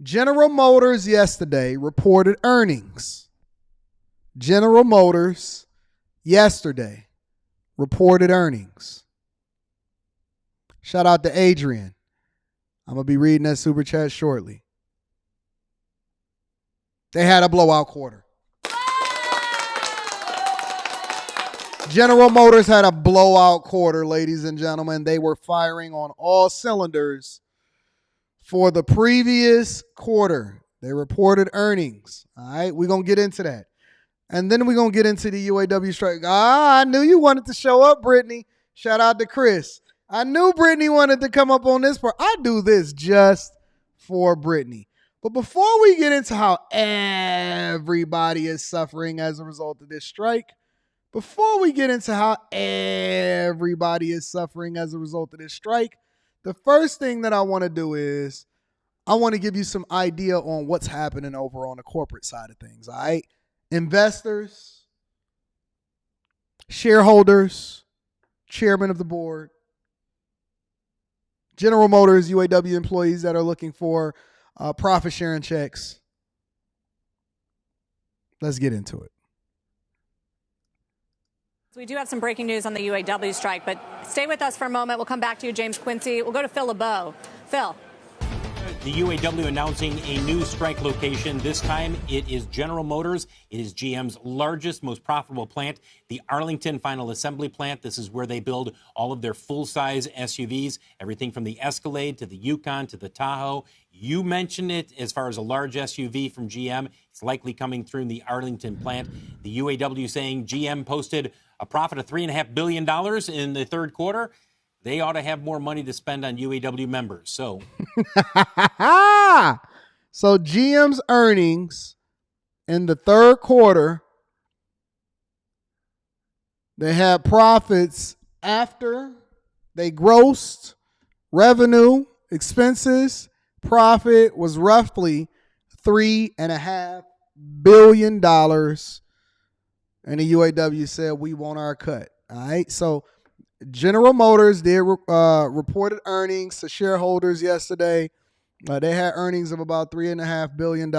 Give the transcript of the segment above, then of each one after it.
General Motors yesterday reported earnings. General Motors yesterday reported earnings. Shout out to Adrian. I'm going to be reading that super chat shortly. They had a blowout quarter. General Motors had a blowout quarter, ladies and gentlemen. They were firing on all cylinders for the previous quarter. They reported earnings. All right, we're going to get into that. And then we're going to get into the UAW strike. I knew you wanted to show up, Brittany. Shout out to Chris. I knew Brittany wanted to come up on this part. I do this just for Brittany. But before we get into how everybody is suffering as a result of this strike, the first thing that I want to do is I want to give you some idea on what's happening over on the corporate side of things, all right? Investors, shareholders, chairman of the board, General Motors, UAW employees that are looking for profit sharing checks. Let's get into it. We do have some breaking news on the UAW strike, but stay with us for a moment. We'll come back to you, James Quincy. We'll go to Phil LeBeau. Phil. The UAW announcing a new strike location. This time it is General Motors. It is GM's largest, most profitable plant, the Arlington Final Assembly Plant. This is where they build all of their full-size SUVs, everything from the Escalade to the Yukon to the Tahoe. You mentioned it as far as a large SUV from GM. It's likely coming through the Arlington plant. The UAW saying GM posted a profit of $3.5 billion in the third quarter. They ought to have more money to spend on UAW members. So GM's earnings in the third quarter, they had profits after they grossed revenue, expenses. Profit was roughly $3.5 billion. And the UAW said, we want our cut. All right. So General Motors did reported earnings to shareholders yesterday. They had earnings of about $3.5 billion.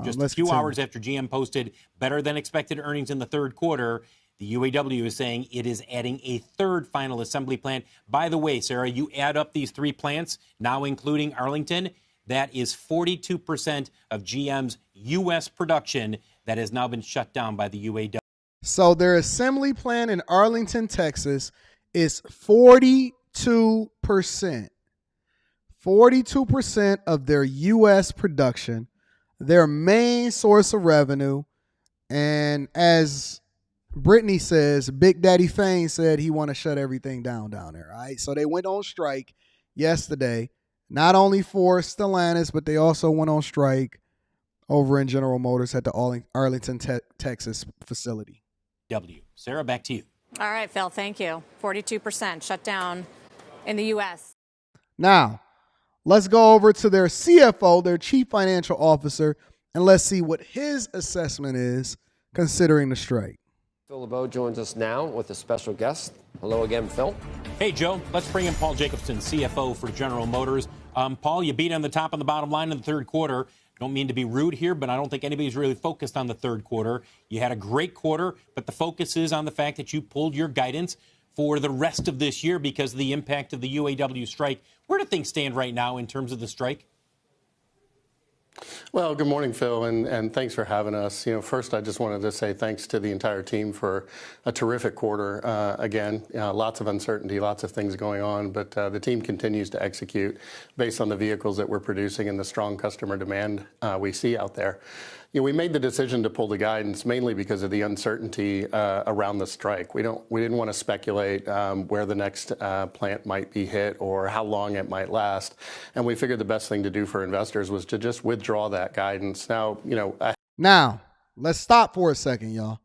Just a few hours after GM posted better than expected earnings in the third quarter, the UAW is saying it is adding a third final assembly plant. By the way, Sarah, you add up these three plants, now including Arlington, that is 42% of GM's U.S. production that has now been shut down by the UAW. So their assembly plant in Arlington, Texas is 42%. 42% of their U.S. production, their main source of revenue. And as Brittany says, Big Daddy Fane said he want to shut everything down there. All right. So they went on strike yesterday, not only for Stellantis, but they also went on strike over in General Motors at the Arlington, Texas facility. Sarah, back to you. All right, Phil, thank you. 42% shut down in the U.S. Now, let's go over to their CFO, their chief financial officer, and let's see what his assessment is considering the strike. Phil LeBeau joins us now with a special guest. Hello again, Phil. Hey, Joe. Let's bring in Paul Jacobson, CFO for General Motors. Paul, you beat on the top and the bottom line in the third quarter. Don't mean to be rude here, but I don't think anybody's really focused on the third quarter. You had a great quarter, but the focus is on the fact that you pulled your guidance for the rest of this year because of the impact of the UAW strike. Where do things stand right now in terms of the strike? Well, good morning, Phil, and thanks for having us. First, I just wanted to say thanks to the entire team for a terrific quarter. Again, lots of uncertainty, lots of things going on, but the team continues to execute based on the vehicles that we're producing and the strong customer demand we see out there. We made the decision to pull the guidance mainly because of the uncertainty around the strike. We didn't want to speculate where the next plant might be hit or how long it might last, and we figured the best thing to do for investors was to just withdraw that guidance. Now, let's stop for a second, y'all.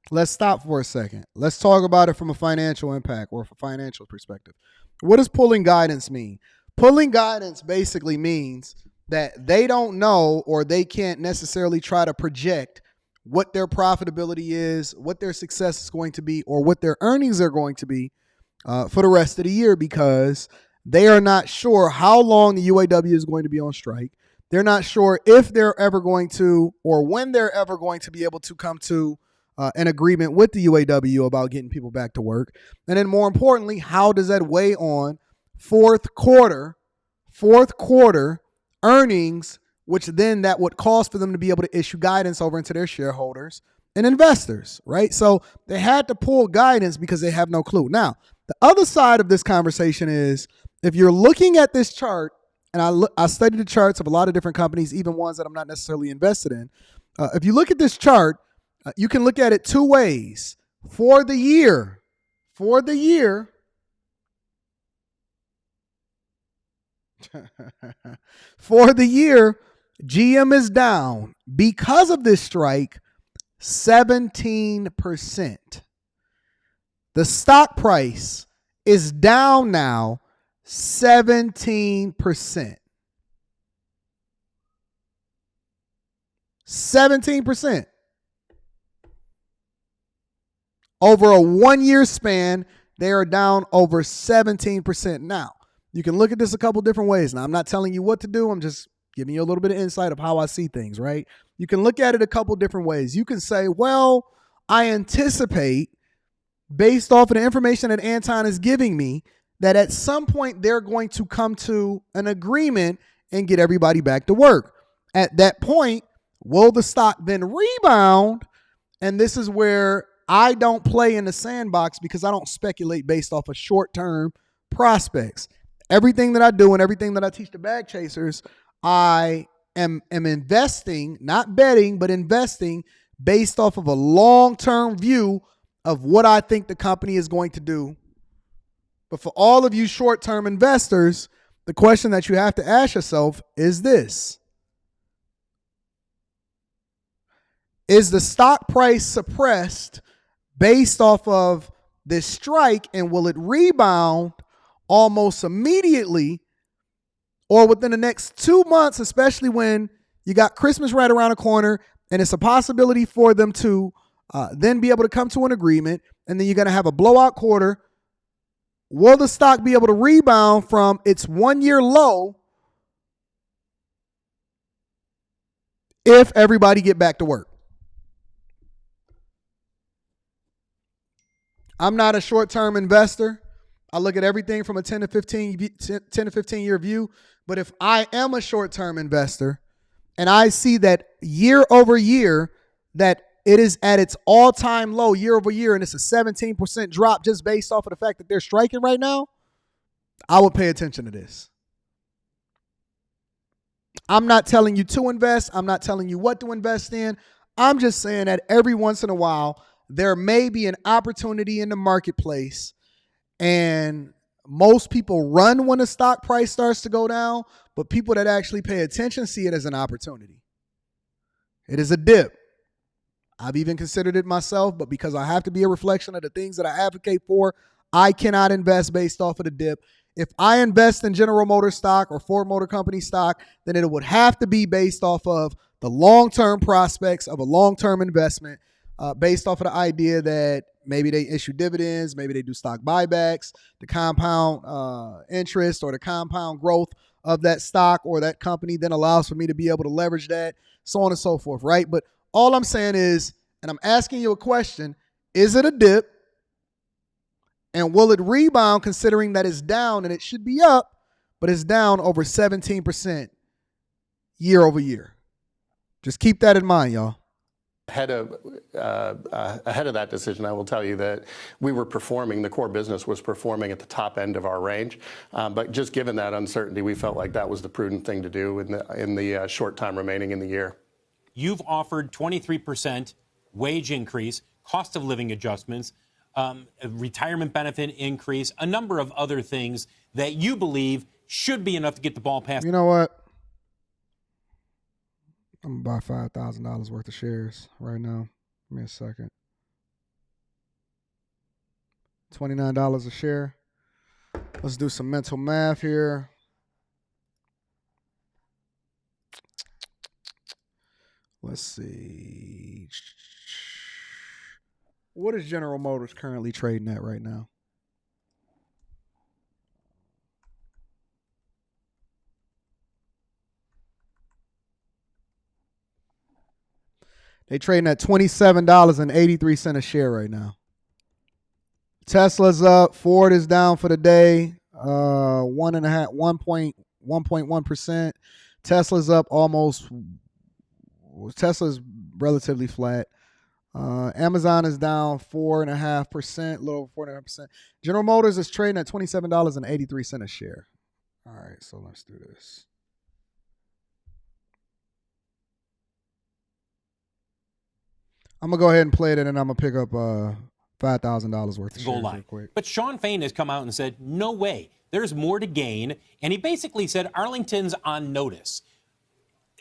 Let's stop for a second. Let's talk about it from a financial impact or from a financial perspective. What does pulling guidance mean? Pulling guidance basically means that they don't know or they can't necessarily try to project what their profitability is, what their success is going to be, or what their earnings are going to be for the rest of the year because They are not sure how long the UAW is going to be on strike. They're not sure if they're ever going to or when they're ever going to be able to come to an agreement with the UAW about getting people back to work. And then more importantly, how does that weigh on fourth quarter earnings, which then that would cause for them to be able to issue guidance over into their shareholders and investors, right? So they had to pull guidance because they have no clue. Now, the other side of this conversation is if you're looking at this chart, and I studied the charts of a lot of different companies, even ones that I'm not necessarily invested in. If you look at this chart, you can look at it two ways. For the year, GM is down because of this strike 17%. The stock price is down now 17%. 17%. Over a 1 year span, they are down over 17%. Now, you can look at this a couple different ways. Now, I'm not telling you what to do. I'm just giving you a little bit of insight of how I see things, right? You can look at it a couple different ways. You can say, well, I anticipate, based off of the information that Anton is giving me, that at some point they're going to come to an agreement and get everybody back to work. At that point, will the stock then rebound? And this is where I don't play in the sandbox because I don't speculate based off of short-term prospects. Everything that I do and everything that I teach the bag chasers, I am investing, not betting, but investing based off of a long-term view of what I think the company is going to do. But for all of you short-term investors, the question that you have to ask yourself is this. Is the stock price suppressed based off of this strike, and will it rebound almost immediately or within the next 2 months, especially when you got Christmas right around the corner and it's a possibility for them to then be able to come to an agreement, and then you're going to have a blowout quarter? Will the stock be able to rebound from its 1 year low if everybody get back to work? I'm not a short-term investor. I look at everything from a 10 to 15 year view. But if I am a short-term investor and I see that year over year that it is at its all-time low year over year and it's a 17% drop just based off of the fact that they're striking right now, I would pay attention to this. I'm not telling you to invest. I'm not telling you what to invest in. I'm just saying that every once in a while, there may be an opportunity in the marketplace, and most people run when the stock price starts to go down, but people that actually pay attention see it as an opportunity. It is a dip. I've even considered it myself, but because I have to be a reflection of the things that I advocate for, I cannot invest based off of the dip. If I invest in General Motors stock or Ford Motor Company stock, then it would have to be based off of the long-term prospects of a long-term investment, based off of the idea that maybe they issue dividends, maybe they do stock buybacks, the compound interest or the compound growth of that stock or that company then allows for me to be able to leverage that, so on and so forth, right? But all I'm saying is, and I'm asking you a question, is it a dip? And will it rebound considering that it's down, and it should be up, but it's down over 17% year over year? Just keep that in mind, y'all. Ahead of that decision, I will tell you that we were performing, the core business was performing at the top end of our range. But just given that uncertainty, we felt like that was the prudent thing to do in the short time remaining in the year. You've offered 23% wage increase, cost of living adjustments, a retirement benefit increase, a number of other things that you believe should be enough to get the ball past. You know what? I'm going to buy $5,000 worth of shares right now. Give me a second. $29 a share. Let's do some mental math here. Let's see. What is General Motors currently trading at right now? They trading at $27.83 a share right now. Tesla's up. Ford is down for the day. 1.1%. Tesla's up almost. Tesla's relatively flat. Amazon is down 4.5%, a little over 4.5%. General Motors is trading at $27.83 a share. All right, so let's do this. I'm going to go ahead and play it, and then I'm going to pick up $5,000 worth of shares real quick. But Sean Fain has come out and said, no way, there's more to gain. And he basically said Arlington's on notice.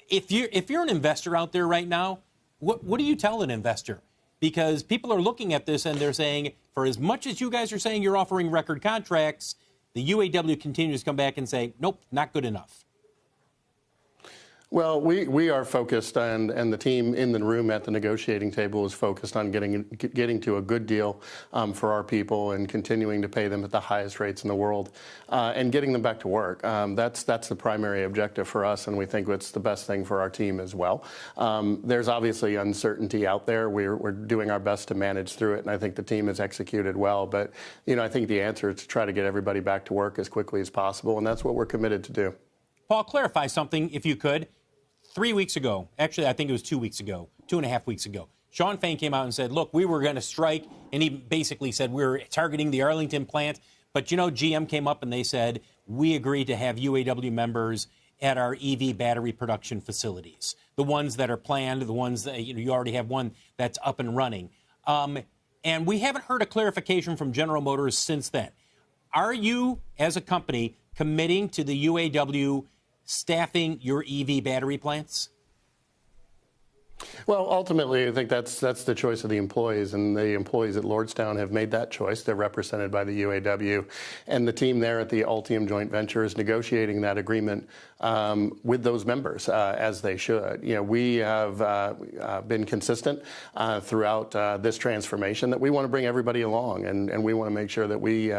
If you're an investor out there right now, what do you tell an investor? Because people are looking at this and they're saying, for as much as you guys are saying you're offering record contracts, the UAW continues to come back and say, nope, not good enough. Well, we are focused, and the team in the room at the negotiating table is focused on getting to a good deal for our people and continuing to pay them at the highest rates in the world and getting them back to work. That's the primary objective for us, and we think it's the best thing for our team as well. There's obviously uncertainty out there. We're doing our best to manage through it, and I think the team has executed well. But I think the answer is to try to get everybody back to work as quickly as possible, and that's what we're committed to do. Paul, clarify something if you could. 3 weeks ago, actually, I think it was 2 weeks ago, 2.5 weeks ago, Sean Fain came out and said, look, we were going to strike. And he basically said we were targeting the Arlington plant. But, GM came up and they said, we agreed to have UAW members at our EV battery production facilities, the ones that are planned, the ones that, you already have one that's up and running. And we haven't heard a clarification from General Motors since then. Are you, as a company, committing to the UAW staffing your EV battery plants? Well, ultimately, I think that's the choice of the employees, and the employees at Lordstown have made that choice. They're represented by the UAW, and the team there at the Ultium joint venture is negotiating that agreement with those members, as they should. We have been consistent throughout this transformation that we want to bring everybody along, and we want to make sure that we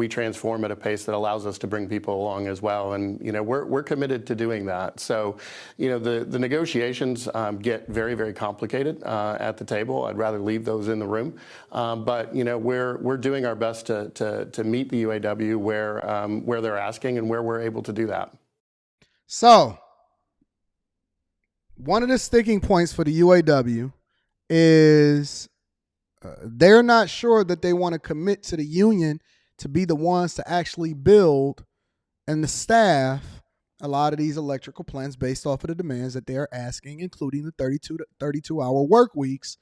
transform at a pace that allows us to bring people along as well. And, we're committed to doing that. So, the negotiations get very, very complicated at the table. I'd rather leave those in the room. But, we're doing our best to meet the UAW where they're asking and where we're able to do that. So, one of the sticking points for the UAW is they're not sure that they want to commit to the union to be the ones to actually build and the staff a lot of these electrical plants based off of the demands that they're asking, including the 32-hour work weeks,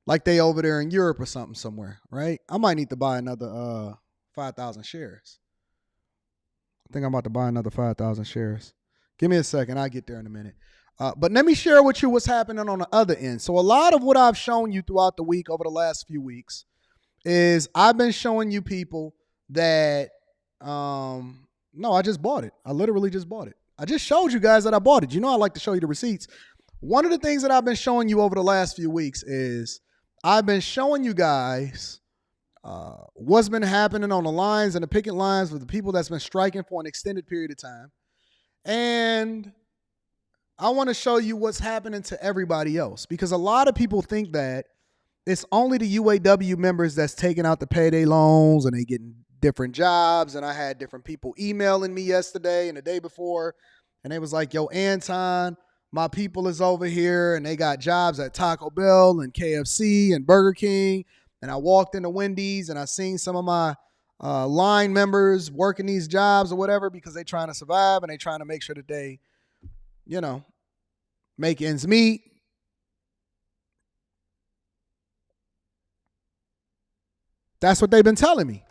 like they over there in Europe or something somewhere, right? I might need to buy another 5,000 shares. I think I'm about to buy another 5,000 shares. Give me a second. I'll get there in a minute. But let me share with you what's happening on the other end. So a lot of what I've shown you throughout the week, over the last few weeks, is I've been showing you people that, no, I just bought it. I literally just bought it. I just showed you guys that I bought it. I like to show you the receipts. One of the things that I've been showing you over the last few weeks is I've been showing you guys what's been happening on the lines and the picket lines with the people that's been striking for an extended period of time. And I want to show you what's happening to everybody else, because a lot of people think that it's only the UAW members that's taking out the payday loans and they getting different jobs. And I had different people emailing me yesterday and the day before, and they was like, yo, Anton, my people is over here and they got jobs at Taco Bell and KFC and Burger King. And I walked into Wendy's and I seen some of my line members working these jobs or whatever because they trying to survive and they trying to make sure that they, make ends meet. That's what they've been telling me.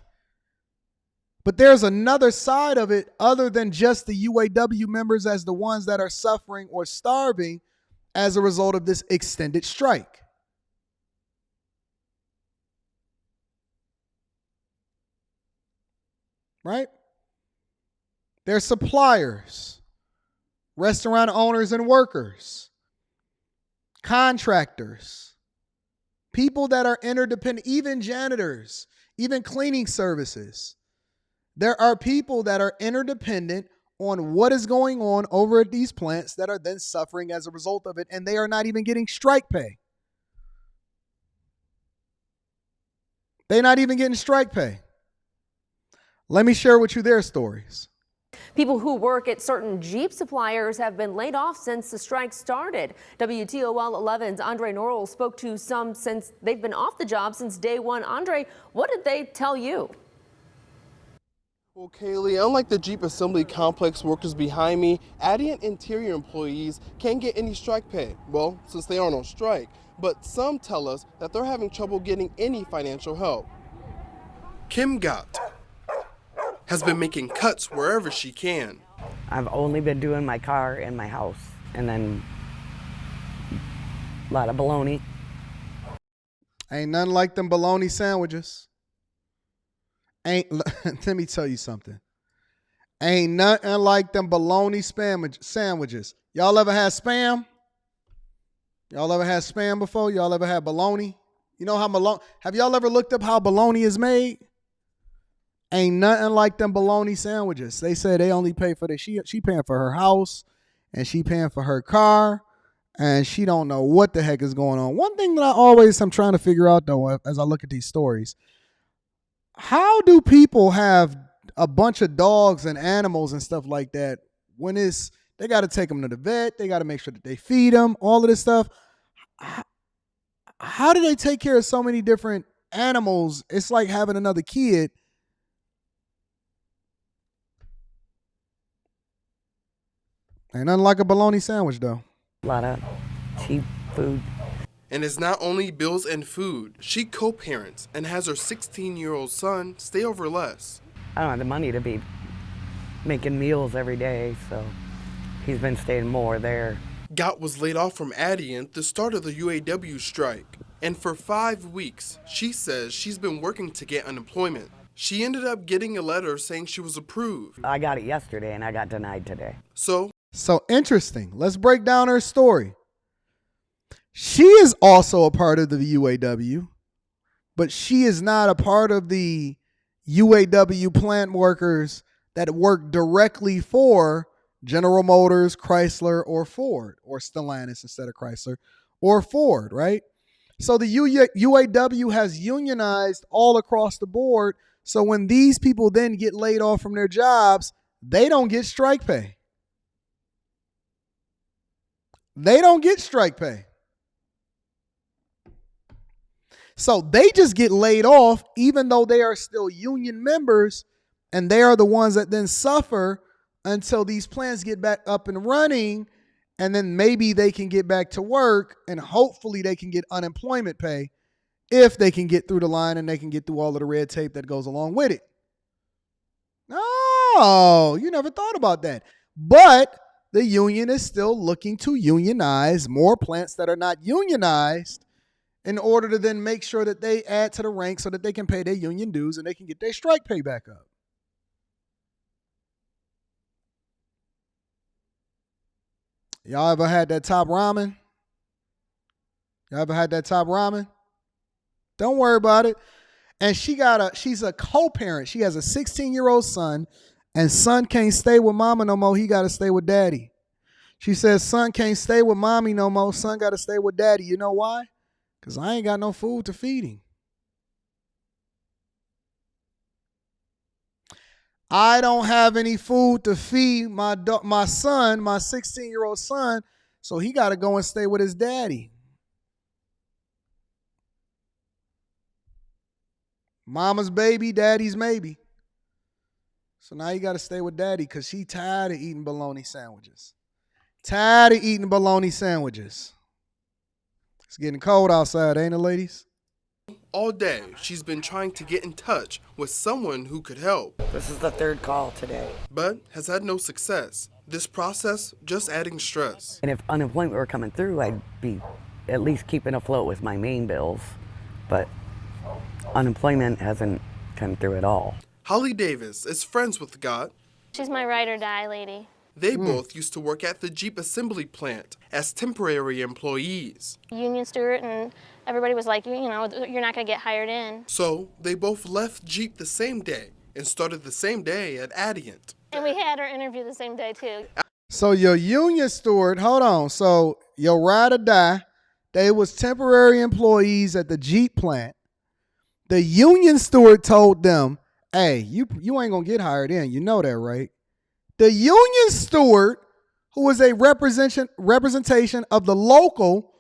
But there's another side of it other than just the UAW members as the ones that are suffering or starving as a result of this extended strike. Right? There's suppliers, restaurant owners and workers, contractors, people that are interdependent, even janitors, even cleaning services. There are people that are interdependent on what is going on over at these plants that are then suffering as a result of it, and they are not even getting strike pay. They're not even getting strike pay. Let me share with you their stories. People who work at certain Jeep suppliers have been laid off since the strike started. WTOL 11's Andre Norrell spoke to some since they've been off the job since day one. Andre, what did they tell you? Well, Kaylee, unlike the Jeep assembly complex workers behind me, Adient interior employees can't get any strike pay. Well, since they aren't on strike. But some tell us that they're having trouble getting any financial help. Kim Gott has been making cuts wherever she can. I've only been doing my car and my house, and then a lot of bologna. Ain't nothing like them bologna sandwiches. Let me tell you something. Ain't nothing like them bologna sandwiches. Y'all ever had spam? Y'all ever had spam before? Y'all ever had bologna? You know how bologna, have y'all ever looked up how bologna is made? Ain't nothing like them bologna sandwiches. They say they only pay for the, she paying for her house and she paying for her car and she don't know what the heck is going on. One thing that I'm trying to figure out though, as I look at these stories, how do people have a bunch of dogs and animals and stuff like that when they got to take them to the vet, they got to make sure that they feed them, all of this stuff. How do they take care of so many different animals? It's like having another kid. Ain't nothing like a bologna sandwich, though. A lot of cheap food. And it's not only bills and food. She co-parents and has her 16-year-old son stay over less. I don't have the money to be making meals every day, so he's been staying more there. Gott was laid off from Adient the start of the UAW strike. And for 5 weeks, she says she's been working to get unemployment. She ended up getting a letter saying she was approved. I got it yesterday and I got denied today. So interesting. Let's break down her story. She is also a part of the UAW, but she is not a part of the UAW plant workers that work directly for General Motors, Chrysler, or Ford, or Stellantis instead of Chrysler, or Ford, right? So the UAW has unionized all across the board. So when these people then get laid off from their jobs, they don't get strike pay. They don't get strike pay. So they just get laid off even though they are still union members, and they are the ones that then suffer until these plants get back up and running, and then maybe they can get back to work and hopefully they can get unemployment pay if they can get through the line and they can get through all of the red tape that goes along with it. Oh, you never thought about that. But the union is still looking to unionize more plants that are not unionized in order to then make sure that they add to the ranks so that they can pay their union dues and they can get their strike pay back up. Y'all ever had that top ramen? Y'all ever had that top ramen? Don't worry about it. And she's a co-parent. She has a 16-year-old son, and son can't stay with mama no more. He got to stay with daddy. She says son can't stay with mommy no more. Son got to stay with daddy. You know why? Because I ain't got no food to feed him. I don't have any food to feed my son, my 16-year-old son, so he got to go and stay with his daddy. Mama's baby, daddy's maybe. So now you got to stay with daddy because she tired of eating bologna sandwiches. Tired of eating bologna sandwiches. It's getting cold outside, ain't it, ladies? all day, she's been trying to get in touch with someone who could help. This is the third call today. But has had no success. This process just adding stress. And if unemployment were coming through, I'd be at least keeping afloat with my main bills. But unemployment hasn't come through at all. Holly Davis is friends with Gott. She's my ride or die lady. They both used to work at the Jeep assembly plant as temporary employees. Union steward, and everybody was like, you know, you're not going to get hired in. So they both left Jeep the same day and started the same day at Adient. And we had our interview the same day, too. So your union steward, hold on. So your ride or die, they was temporary employees at the Jeep plant. The union steward told them, hey, you ain't going to get hired in. You know that, right? The union steward, who was a representation of the local,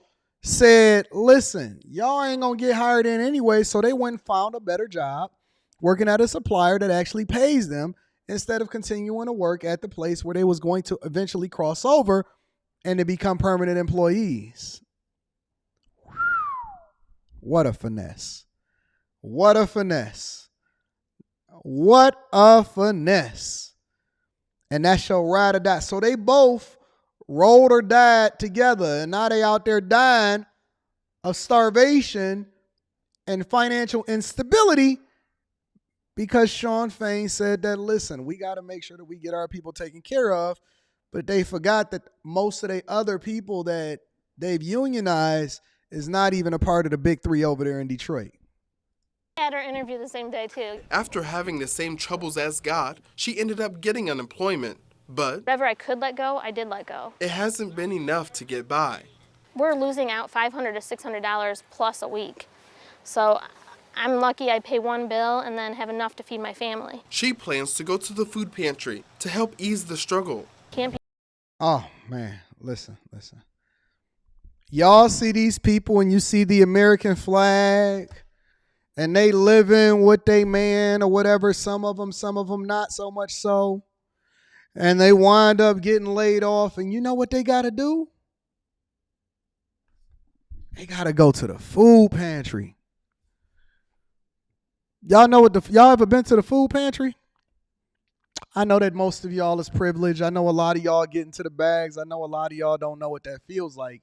said, listen, y'all ain't going to get hired in anyway, so they went and found a better job working at a supplier that actually pays them instead of continuing to work at the place where they was going to eventually cross over and to become permanent employees. What a finesse. What a finesse. What a finesse. And that's your ride or die. So they both rolled or died together, and now they out there dying of starvation and financial instability because Sean Fain said that, listen, we got to make sure that we get our people taken care of. But they forgot that most of the other people that they've unionized is not even a part of the big three over there in Detroit. We had our interview the same day, too. After having the same troubles as God, she ended up getting unemployment. But Whatever I could let go, I did let go. it hasn't been enough to get by. We're losing out $500 to $600 plus a week. So I'm lucky I pay one bill and then have enough to feed my family. She plans to go to the food pantry to help ease the struggle. Can't be. Oh, man, listen. Y'all see these people and you see the American flag and they living with they man or whatever, some of them not so much so. And they wind up getting laid off. And you know what they got to do? They got to go to the food pantry. Y'all know y'all ever been to the food pantry? I know that most of y'all is privileged. I know a lot of y'all get into the bags. I know a lot of y'all don't know what that feels like.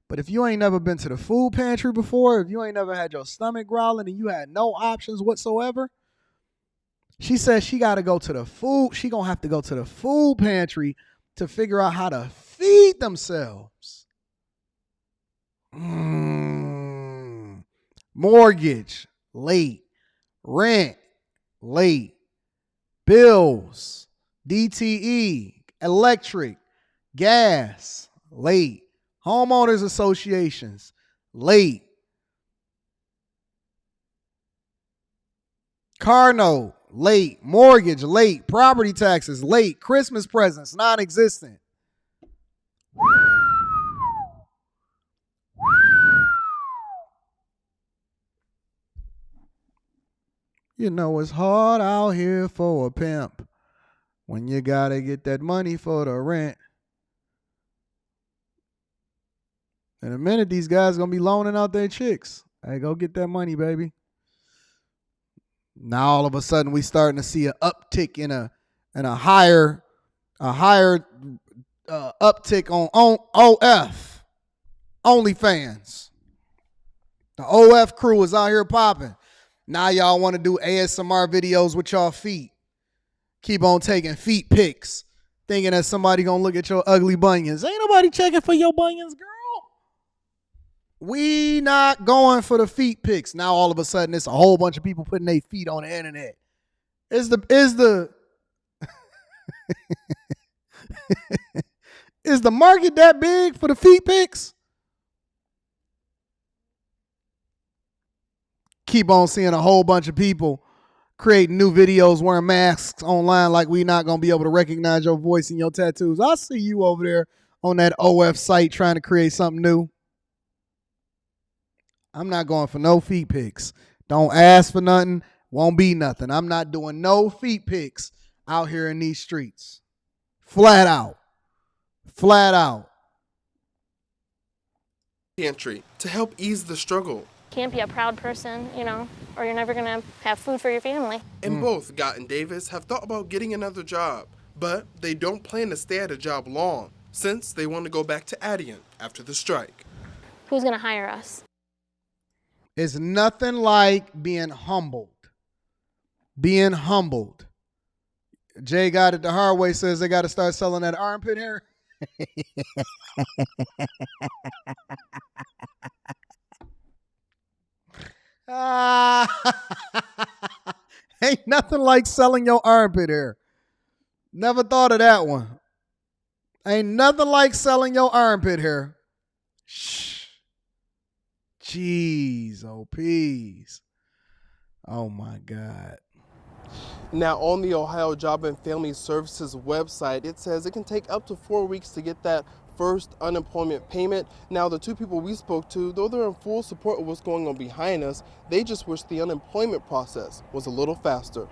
But if you ain't never been to the food pantry before, if you ain't never had your stomach growling and you had no options whatsoever, she says she got to go to the food. She going to have to go to the food pantry to figure out how to feed themselves. Mortgage, late. Rent, late. Bills, DTE, electric, gas, late. Homeowners associations, late. Car note, late. Mortgage, late. Property taxes, late. Christmas presents, non-existent. You know it's hard out here for a pimp when you gotta get that money for the rent. In a minute, these guys gonna be loaning out their chicks. Hey, go get that money, baby. Now all of a sudden we starting to see an uptick in a higher uptick on OF, OnlyFans. The OF crew is out here popping. Now y'all want to do ASMR videos with y'all feet. Keep on taking feet pics, thinking that somebody gonna look at your ugly bunions. Ain't nobody checking for your bunions, girl. We not going for the feet pics. Now all of a sudden it's a whole bunch of people putting their feet on the internet. Is the is the market that big for the feet pics? Keep on seeing a whole bunch of people creating new videos wearing masks online like we not going to be able to recognize your voice and your tattoos. I see you over there on that OF site trying to create something new. I'm not going for no feet pics. Don't ask for nothing. Won't be nothing. I'm not doing no feet pics out here in these streets. Flat out. Flat out. Pantry to help ease the struggle. Can't be a proud person, or you're never going to have food for your family. And both Gott and Davis have thought about getting another job, but they don't plan to stay at a job long since they want to go back to Adient after the strike. Who's going to hire us? It's nothing like being humbled. Being humbled. Jay got it the hard way, says they got to start selling that armpit hair. Ain't nothing like selling your armpit hair. Never thought of that one. Ain't nothing like selling your armpit hair. Shh. Jeez, oh, peas. Oh, my God. Now, on the Ohio Job and Family Services website, it says it can take up to 4 weeks to get that first unemployment payment. Now, the two people we spoke to, though they're in full support of what's going on behind us, they just wish the unemployment process was a little faster.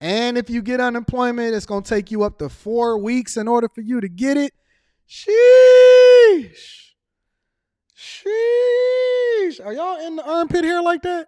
And if you get unemployment, it's going to take you up to 4 weeks in order for you to get it. Sheesh. Sheesh. Are y'all in the armpit hair like that?